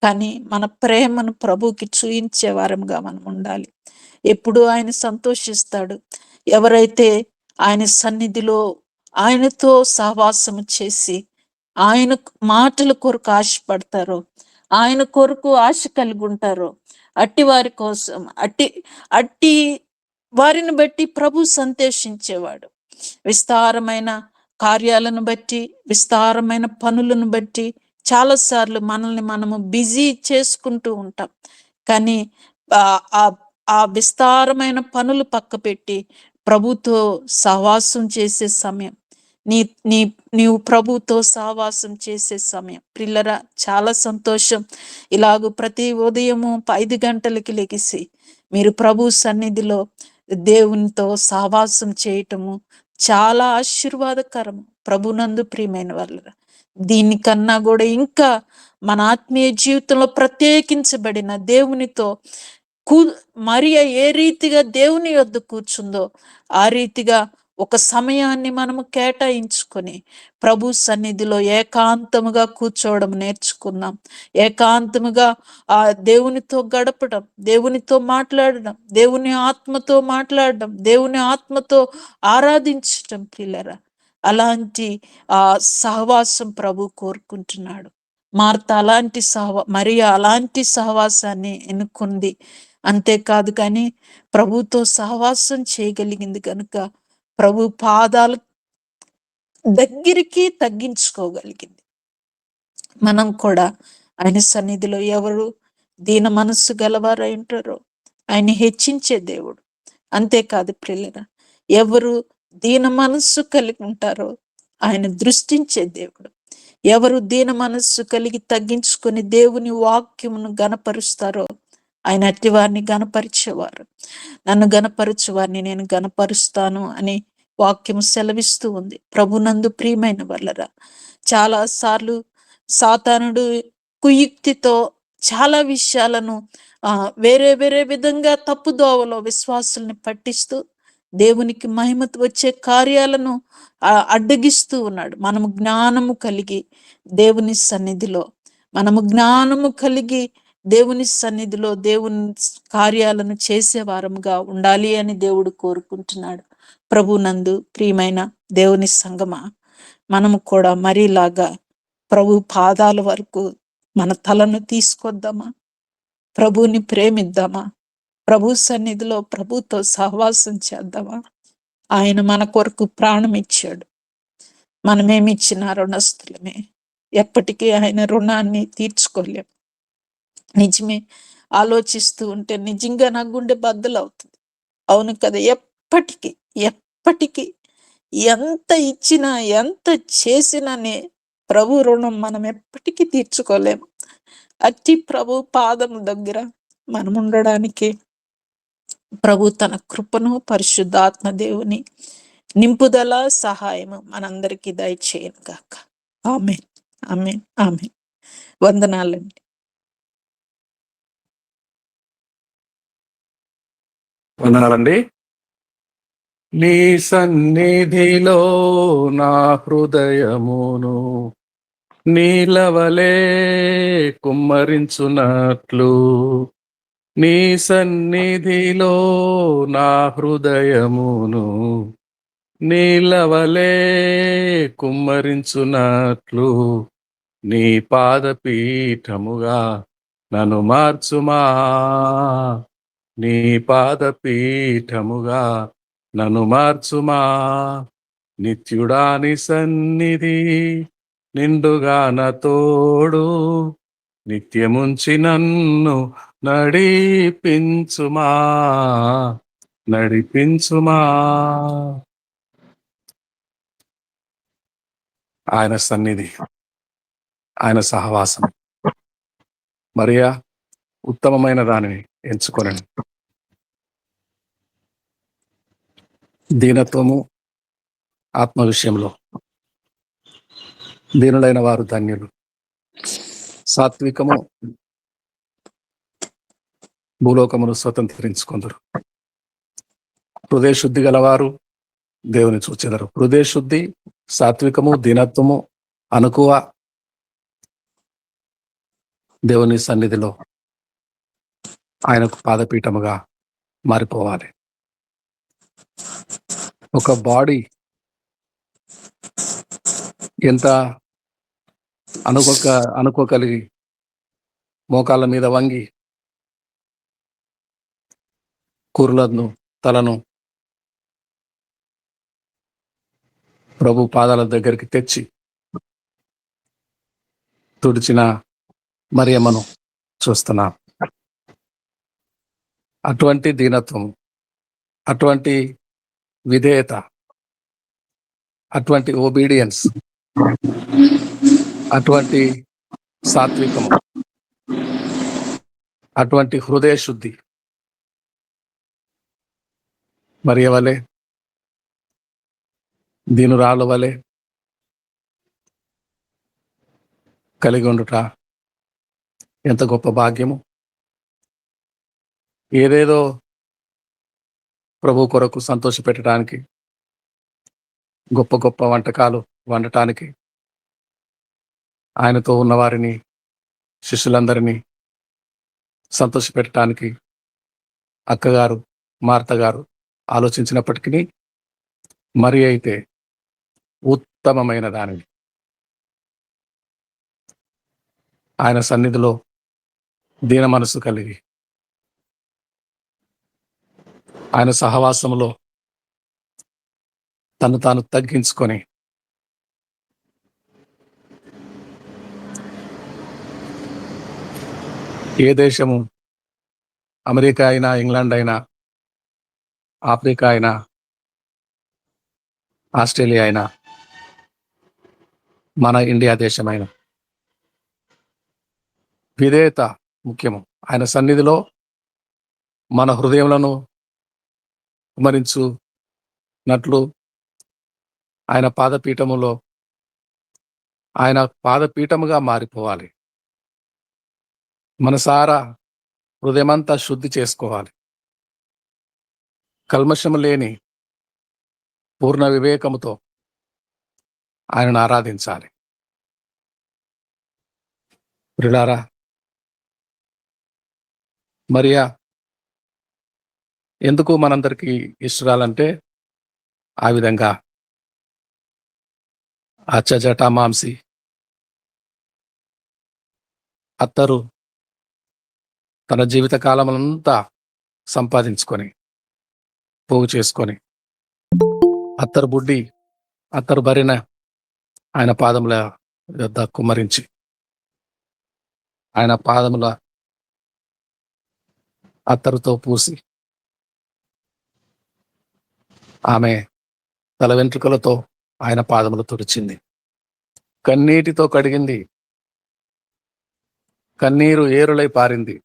కానీ మన ప్రేమను ప్రభువుకి చూయించే వారంగా మనం ఉండాలి. ఎప్పుడు ఆయన సంతోషిస్తాడు ఎవరైతే ఆయన సన్నిధిలో ఆయనతో సహవాసము చేసి ఆయన మాటల కొరకు ఆశపడతారో, ఆయన కొరకు ఆశ కలిగి ఉంటారో, అట్టి వారి కోసం అట్టి వారిని బట్టి ప్రభు సంతోషించేవాడు. విస్తారమైన కార్యాలను బట్టి, విస్తారమైన పనులను బట్టి చాలాసార్లు మనల్ని మనము బిజీ చేసుకుంటూ ఉంటాం. కానీ ఆ విస్తారమైన పనులు పక్క పెట్టి ప్రభుతో సహవాసం చేసే సమయం, నీవు ప్రభుతో సహవాసం చేసే సమయం ప్రిల్లరా, చాలా సంతోషం. ఇలాగూ ప్రతి ఉదయము 5 గంటలకి లెగిసి మీరు ప్రభు సన్నిధిలో దేవునితో సహవాసం చేయటము చాలా ఆశీర్వాదకరము. ప్రభునందు ప్రియమైన వాళ్ళరా, దీనికన్నా కూడా ఇంకా మన ఆత్మీయ జీవితంలో ప్రత్యేకించబడిన దేవునితో మరియ ఏ రీతిగా దేవుని యొద్ద కూర్చుందో ఆ రీతిగా ఒక సమయాన్ని మనము కేటాయించుకొని ప్రభు సన్నిధిలో ఏకాంతముగా కూర్చోవడం నేర్చుకుందాం. ఏకాంతముగా ఆ దేవునితో గడపడం, దేవునితో మాట్లాడడం, దేవుని ఆత్మతో మాట్లాడడం, దేవుని ఆత్మతో ఆరాధించటం ప్రియులారా. అలాంటి సహవాసం ప్రభు కోరుకుంటున్నాడు. మార్త అలాంటి మరియ అలాంటి సహవాసాన్ని ఎన్నుకుంది. అంతేకాదు కానీ ప్రభుతో సహవాసం చేయగలిగింది కనుక ప్రభు పాదాలు దగ్గరికి తగ్గించుకోగలిగింది. మనం కూడా ఆయన సన్నిధిలో ఎవరు దీన మనస్సు గలవారై ఉంటారో ఆయన హెచ్చించే దేవుడు. అంతేకాదు ప్రియులరా, ఎవరు దీన మనస్సు కలిగి ఉంటారో ఆయన దృష్టించే దేవుడు. ఎవరు దీన మనస్సు కలిగి తగ్గించుకొని దేవుని వాక్యమును గనపరుస్తారో ఆయన అట్టి వారిని గనపరిచేవారు. నన్ను గనపరచువారిని నేను గనపరుస్తాను అని వాక్యం సెలవిస్తూ ఉంది. ప్రభునందు ప్రియమైన వాళ్ళరా, చాలా సార్లు సాతానుడు కుయుక్తితో చాలా విషయాలను వేరే వేరే విధంగా తప్పుదోవలో విశ్వాసుల్ని పట్టిస్తూ దేవునికి మహిమ వచ్చే కార్యాలను అడ్డగిస్తూ ఉన్నాడు. మనము జ్ఞానము కలిగి దేవుని సన్నిధిలో దేవుని సన్నిధిలో దేవుని కార్యాలను చేసే వారముగా ఉండాలి అని దేవుడు కోరుకుంటున్నాడు. ప్రభునందు ప్రియమైన దేవుని సంగమా, మనము కూడా మరీలాగా ప్రభు పాదాల వరకు మన తలను తీసుకొద్దామా? ప్రభుని ప్రేమిద్దామా? ప్రభు సన్నిధిలో ప్రభుతో సహవాసం చేద్దామా? ఆయన మన కొరకు ప్రాణం ఇచ్చాడు. మనమేమిచ్చినా రుణస్థులమే. ఎప్పటికీ ఆయన రుణాన్ని తీర్చుకోలేం. నిజమే. ఆలోచిస్తూ ఉంటే నిజంగా నా గుండె బద్దలవుతుంది. అవును కదా. ఎప్పటికీ ఎంత ఇచ్చినా ఎంత చేసినానే ప్రభు రుణం మనం ఎప్పటికీ తీర్చుకోలేము. అట్టి ప్రభు పాదం దగ్గర మనం ఉండడానికి ప్రభు తన కృపను, పరిశుద్ధాత్మ దేవుని నింపుదల, సహాయము మనందరికీ దయచేయను గాక. ఆమేన్, ఆమేన్, ఆమేన్. వందనాలండి. వందనాలండి. నీ సన్నిధిలో నా హృదయమును నీలవలే కుమ్మరించునట్లు, నీ సన్నిధిలో నా హృదయమును నీలవలే కుమ్మరించునట్లు, నీ పాదపీఠముగా నన్ను మార్చుమా, నీ పాదపీఠముగా నన్ను మార్చుమా. నిత్యుడాని సన్నిధి నిండుగా నా తోడు, నిత్యముంచి నన్ను నడిపించుమా. ఆయన సన్నిధి, ఆయన సహవాసం మరియా ఉత్తమమైన దానిని ఎంచుకొనండి. దీనత్వము ఆత్మ విషయంలో దీనులైన వారు ధన్యులు. సాత్వికము భూలోకమును స్వతంత్రించుకొందరు. హృదయశుద్ధి గలవారు దేవుని చూచెదరు. హృదయశుద్ధి, సాత్వికము, దీనత్వము, అనుకువ దేవుని సన్నిధిలో ఆయనకు పాదపీఠముగా మారిపోవాలి. ఒక బాడీ ఎంత అనుకోగలిగి మోకాళ్ళ మీద వంగి కురులను తలను ప్రభు పాదాల దగ్గరికి తెచ్చి తుడిచిన మరియమ్మను చూస్తున్నాం. అటువంటి దీనత్వం, అటువంటి విధేయత, అటువంటి ఒబీడియన్స్, అటువంటి సాత్వికము, అటువంటి హృదయ శుద్ధి మరియ వలె, దీనురాలు వలె కలిగి ఉండుట ఎంత గొప్ప భాగ్యము. ఏదేదో ప్రభు కొరకు సంతోష పెట్టడానికి గొప్ప గొప్ప వంటకాలు వండటానికి, ఆయనతో ఉన్నవారిని, శిష్యులందరినీ సంతోషపెట్టడానికి అక్కగారు, మార్త గారు ఆలోచించినప్పటికీ మరి అయితే ఉత్తమమైన దానిని ఆయన సన్నిధిలో దీన మనసు కలిగి, ఆయన సహవాసములో తను తాను తగ్గించుకొని ఏ దేశము, అమెరికా అయినా, ఇంగ్లాండ్ అయినా, ఆఫ్రికా అయినా, ఆస్ట్రేలియా అయినా, మన ఇండియా దేశమైన విధేయత ముఖ్యము. ఆయన సన్నిధిలో మన హృదయములను కుమరించునట్లు ఆయన పాదపీఠములో ఆయన పాదపీఠముగా మారిపోవాలి. మనసారా హృదయమంతా శుద్ధి చేసుకోవాలి. కల్మషము లేని పూర్ణ వివేకముతో ఆయనను ఆరాధించాలి. ప్రియులారా, మరియా ఎందుకు మనందరికీ ఇష్టరాలంటే ఆ విధంగా అచ్చజట మాంసి, అత్తరు తన జీవిత కాలమంతా సంపాదించుకొని పోగు చేసుకొని అత్తరు బుడ్డి, అత్తరు బరిన ఆయన పాదముల యొద్ద కుమ్మరించి ఆయన పాదముల అత్తరుతో పూసి ఆమె తల వెంట్రుకలతో ఆయన పాదములు తుడిచింది. కన్నీటితో కడిగింది. కన్నీరు ఏరులై పారింది.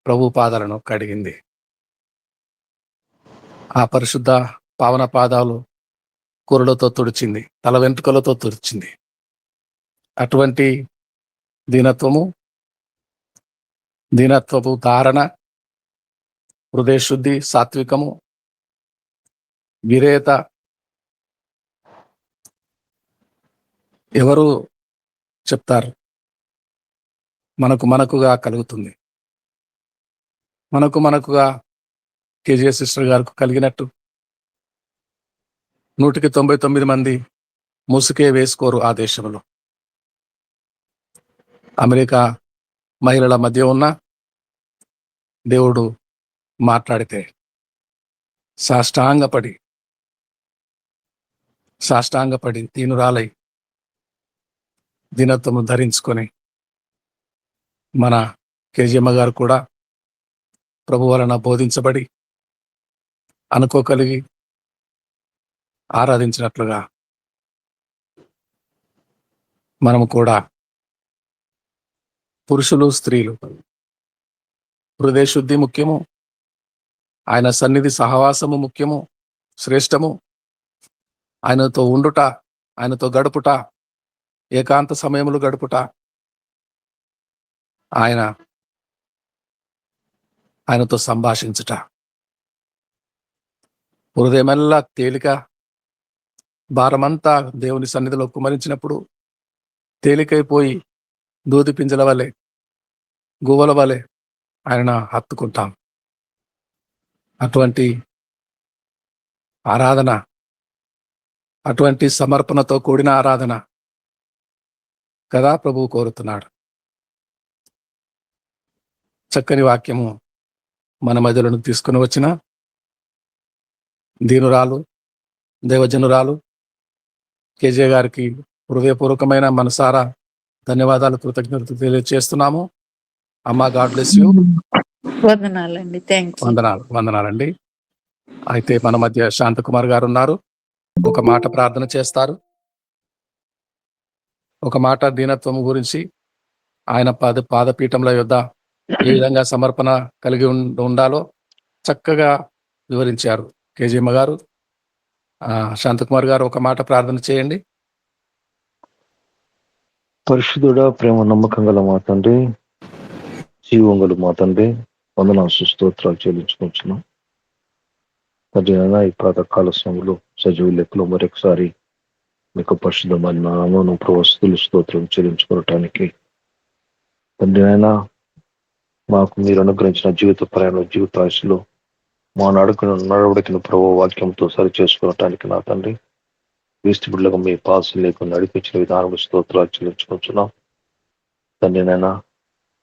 ప్రభు పాదాలను కడిగింది. ఆ పరిశుద్ధ పావన పాదాలు కూరలతో తుడిచింది, తల వెంట్రుకలతో తుడిచింది. అటువంటి దీనత్వపు ధారణ, హృదయశుద్ధి, సాత్వికము, విధేయత ఎవరు చెప్తారు? మనకుగా కలుగుతుంది. మనకుగా కేజీఎస్ సిస్టర్ గారికి కలిగినట్టు 199 మంది ముసుకే వేసుకోరు ఆ దేశంలో. అమెరికా మహిళల మధ్య ఉన్న దేవుడు మాట్లాడితే సాష్టాంగపడి దీనురాలై దీనత్వము ధరించుకొని మన కేజీఎమ్మ గారు కూడా ప్రభు వలన బోధించబడి అనుకోగలిగి ఆరాధించినట్లుగా మనము కూడా పురుషులు, స్త్రీలు హృదయశుద్ధి ముఖ్యము. ఆయన సన్నిధి సహవాసము ముఖ్యము, శ్రేష్టము. ఆయనతో ఉండుట, ఆయనతో గడుపుట, ఏకాంత సమయములు గడుపుట, ఆయనతో సంభాషించుట. హృదయమెల్లా తేలిక, భారమంతా దేవుని సన్నిధిలో కుమరించినప్పుడు తేలికైపోయి దూది పింజల వలె, గువ్వల వలె ఆయన హత్తుకుంటాం. అటువంటి ఆరాధన, అటువంటి సమర్పణతో కూడిన ఆరాధన కదా ప్రభువు కోరుతున్నాడు. చక్కని వాక్యము మన మధ్యలో తీసుకుని వచ్చిన దీనురాలు, దేవజనురాలు కేజే గారికి హృదయపూర్వకమైన మనసారా ధన్యవాదాలు, కృతజ్ఞతలు తెలియజేస్తున్నాము. అమ్మా, గాడ్ బ్లెస్ యూ. వందనాలండి. వందనాలండి. అయితే మన మధ్య శాంతకుమార్ గారు ఉన్నారు. ఒక మాట ప్రార్థన చేస్తారు. ఒక మాట దీనత్వం గురించి, ఆయన పాదపీఠంల యొద్ద ఏ విధంగా సమర్పణ కలిగి ఉండాలో చక్కగా వివరించారు కేజీఎమ్మ గారు. శాంతకుమార్ గారు ఒక మాట ప్రార్థన చేయండి. పరిశుద్ధుడా, ప్రేమ నమ్మకం గల మా తండ్రి, జీవం గల మా తండ్రి, వందనాలు స్తోత్రాలు చెల్లించుకుంటున్నాం. తండ్రి, ఈ ప్రాతకాల సమయంలో సజీవ లెక్కలో మరొకసారి మీకు పరిశుద్ధమైన నామమును స్తుతులు స్తోత్రం చెల్లించుకోవటానికి తండ్రి నాయన మాకు మీరు అనుగ్రహించిన జీవిత ప్రయాణం జీవితాశలో మా నడవడికను ప్రభు వాక్యంతో సరి చేసుకోవటానికి నా తండ్రి క్రీస్తు బిడ్డలకు మీ పాసు లేకుండా నడిపించిన విధానం స్తోత్రాలు చెల్లించుకుంటున్నాం తండ్రి నాయన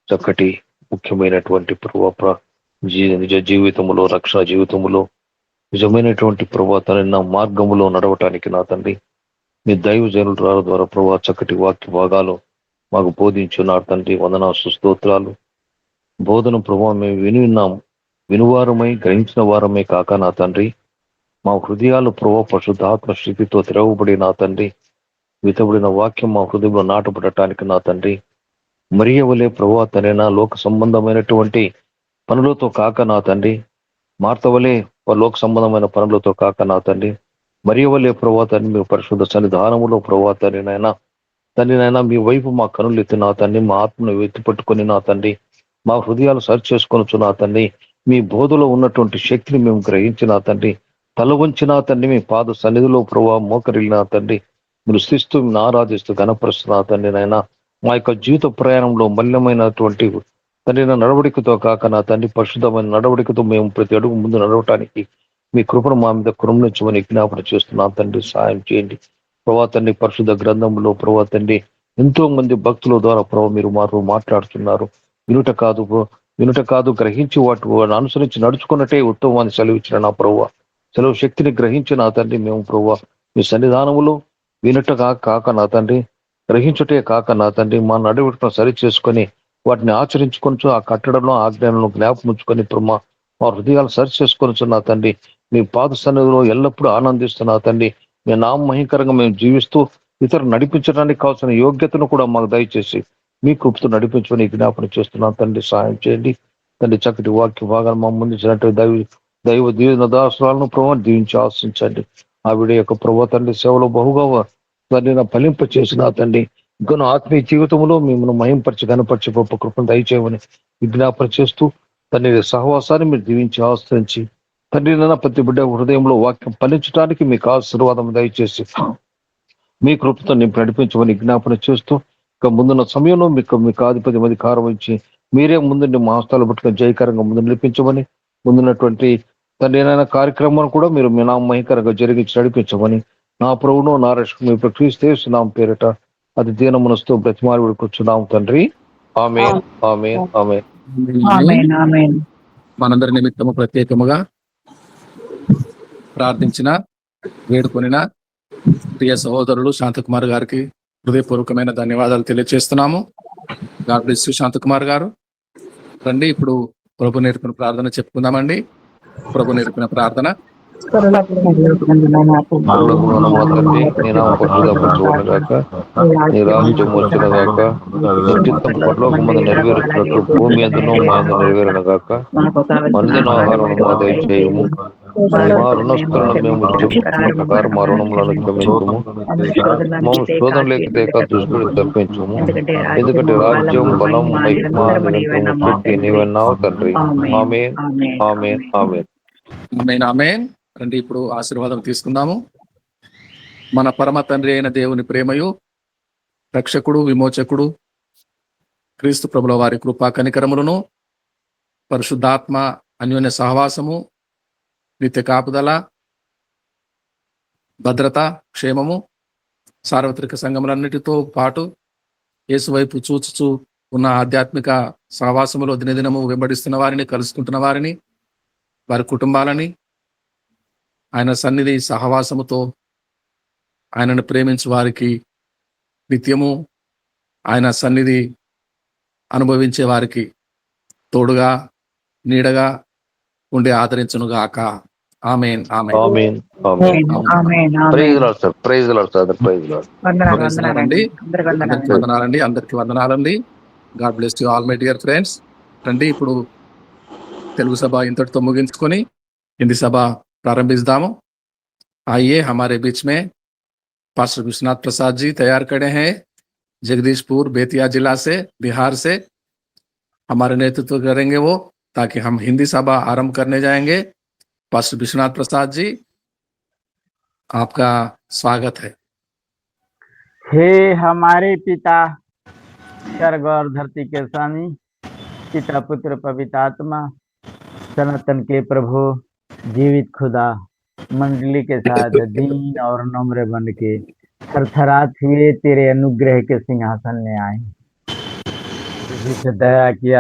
చక్కటి ముఖ్యమైనటువంటి ప్రభు నిజ జీవితములో రక్షణ జీవితములో నిజమైనటువంటి ప్రభు తన మార్గములో నడవటానికి నా తండ్రి మీ దైవ జనుల ద్వారా ప్రభు చక్కటి వాక్య భాగాలు మాకు బోధించున్నారు తండ్రి వందనాలు స్తోత్రాలు బోధన ప్రభావం మేము విన్నాం వినువారమై గ్రహించిన వారమే కాక నా తండ్రి మా హృదయాలు ప్రభావ పరిశుద్ధాత్మ స్థితితో తెరవబడి నా తండ్రి వితబడిన వాక్యం మా హృదయంలో నాటపడటానికి నా తండ్రి మరియ వలె ప్రభావ తనైనా లోక సంబంధమైనటువంటి పనులతో కాక నా తండ్రి మార్తవలే లోక సంబంధమైన పనులతో కాక నా తండ్రి మరియ వలె ప్రభావ తండ్రి మీ పరిశుద్ధ సన్నిధానములో ప్రభావ తండ్రినైనా మీ వైపు మా కనులు ఎత్తి నా తండ్రి మా ఆత్మను ఎత్తి పట్టుకొని నా తండ్రి మా హృదయాలు సరి చేసుకొనొచ్చు నా తండ్రి మీ బోధలో ఉన్నటువంటి శక్తిని మేము గ్రహించి నా తండ్రి తల వంచి నా తండ్రి మీ పాద సన్నిధిలో ప్రభావ మోకరిల్లి నా తండ్రి మీరు స్థిస్తూ మీరు ఆరాధిస్తూ గణపరుస్తూ నా తండ్రి నాయన మా యొక్క జీవిత ప్రయాణంలో మల్యమైనటువంటి తండ్రి నడవడికతో కాక నా తండ్రి పరిశుద్ధమైన నడవడికతో మేము ప్రతి అడుగు ముందు నడవటానికి మీ కృపను మా మీద కృమనించమని జ్ఞాపన చేస్తున్నాం తండ్రి సాయం చేయండి ప్రభా తండ్రి పరిశుద్ధ గ్రంథంలో ప్రభా తండ్రి ఎంతో మంది భక్తుల ద్వారా ప్రభావ మీరు మాతో మాట్లాడుతున్నారు వినుట కాదు గ్రహించి వాటిని అనుసరించి నడుచుకున్నట్టే ఉత్తమాన్ని సెలవిచ్చిన నా ప్రభావ సెలవు శక్తిని గ్రహించి నా తండ్రి మేము ప్రభావ మీ సన్నిధానములో వినుట కాక నా తండ్రి గ్రహించుటే కాక నా తండ్రి మా నడువుటను సరి చేసుకొని వాటిని ఆచరించుకొనొచ్చు ఆ కట్టడంలో ఆజ్ఞానంలో జ్ఞాపకం ఉంచుకొని మా హృదయాలు సరి చేసుకొనొచ్చు నా తండ్రి మీ పాద సన్నిధిలో ఎల్లప్పుడూ ఆనందిస్తున్నా తండ్రి మీ నామహికరంగా మేము జీవిస్తూ ఇతరులు నడిపించడానికి కావాల్సిన యోగ్యతను కూడా మాకు దయచేసి మీ కృపతో నడిపించమని జ్ఞాపన చేస్తున్నాం తండ్రి సాయం చేయండి తండ్రి చక్కటి వాక్య భాగాన్ని మా ముందుంచినట్టు దైవ దీవెన దాసురాలను ప్రభావ దీవించి ఆశించండి ఆవిడ యొక్క ప్రభావ తండ్రి సేవలో బహుగా తండ్రి ఫలింప చేసిన తండ్రి ఇంకొన ఆత్మీయ జీవితంలో మిమ్మల్ని మహింపరిచి కనపరిచి గొప్ప కృపను దయచేయమని విజ్ఞాపన చేస్తూ తండ్రి సహవాసాన్ని మీరు దీవించి ఆశ్రయించి తండ్రి ప్రతి బిడ్డ హృదయంలో వాక్యం ఫలించడానికి మీకు ఆశీర్వాదం దయచేసి మీ కృపతో నేను నడిపించమని విజ్ఞాపన చేస్తూ ఇక ముందున్న సమయంలో మీకు ఆధిపత్యం అధికారం ఇచ్చి మీరే ముందు మా హస్తాలు పట్టుకుని జయకరంగా ముందు నడిపించమని ముందున్నటువంటి తండ్రి ఏదైనా కార్యక్రమాన్ని కూడా మీరు మీ నామహికరంగా జరిగించి నడిపించమని నా ప్రభువును నా రక్షకుడు మీ క్రీస్తు పేరిట అది దీన మనసుతో బ్రతిమారి విడుకొచ్చున్నాం తండ్రి ఆమేన్ ఆమేన్ ఆమేన్. మనందరి నిమిత్తము ప్రత్యేకముగా ప్రార్థించిన వేడుకొనిన ప్రియ సహోదరులు శాంతకుమార్ గారికి హృదయపూర్వకమైన ధన్యవాదాలు తెలియజేస్తున్నాము. గాడ్ బ్లెస్ యు శాంతకుమార్ గారు. రండి ఇప్పుడు ప్రభు నేర్పిన ప్రార్థన చెప్పుకుందామండి. ప్రభు నేర్పిన ప్రార్థన. నీ రాజ్యం వచ్చిన గాక చిత్తం పరలోకమందు నెరవేరుచినట్లు భూమి అందును మా యందు నెరవేరును గాక అనుదిన ఆహారం మా దయచేయము మా రుణస్థులను మేము చెప్పుకున్న ప్రకారం మా రుణములను క్షమించము మేము శోధన లేక దుష్టుడు తప్పించము ఎందుకంటే రాజ్యం బలం మహిమ నిరంతరము శక్తి నీవన్నావు తండ్రి ఆమేన్ ఆమేన్ ఆమేన్ ఆమేన్ ఆమేన్. రండి ఇప్పుడు ఆశీర్వాదం తీసుకుందాము. మన పరమ తండ్రి అయిన దేవుని ప్రేమయు రక్షకుడు విమోచకుడు క్రీస్తు ప్రభుల వారి కృపా కనికరములను పరిశుద్ధాత్మ అన్యోన్య సహవాసము నిత్య కాపుదల భద్రత క్షేమము సార్వత్రిక సంఘములన్నిటితో పాటు యేసు వైపు చూచుచూ ఉన్న ఆధ్యాత్మిక సహవాసములో దినదినము వెంబడిస్తున్న వారిని కలుసుకుంటున్న వారిని వారి కుటుంబాలని ఆయన సన్నిధి సహవాసముతో ఆయనను ప్రేమించు వారికి నిత్యము ఆయన సన్నిధి అనుభవించే వారికి తోడుగా నీడగా ఉండి ఆదరించునుగాక. Amen amen amen amen. Praise Lord sir, praise Lord sir, praise Lord. వందనాలండి, అందరికి వందనాలండి. God bless you all my dear friends. రండి ఇప్పుడు తెలుగు సభ ఇంతటితో ముగించుకొని హిందీ సభ प्रारंभिस्दामो. आइए हमारे बीच में पास्टर विश्वनाथ प्रसाद जी तैयार खड़े हैं जगदीशपुर बेतिया जिला से बिहार से. हमारे नेतृत्व करेंगे वो, ताकि हम हिंदी सभा आरंभ करने जाएंगे. पास्टर विश्वनाथ प्रसाद जी आपका स्वागत है। हे हमारे पिता स्वर्ग और धरती के स्वामी, पिता पुत्र पवित्र आत्मा, सनातन के प्रभु, जीवित खुदा, मंडली के साथ दीन और नम्र बन के थरथराते हुए तेरे अनुग्रह के सिंहासन में आए। किसी से दया किया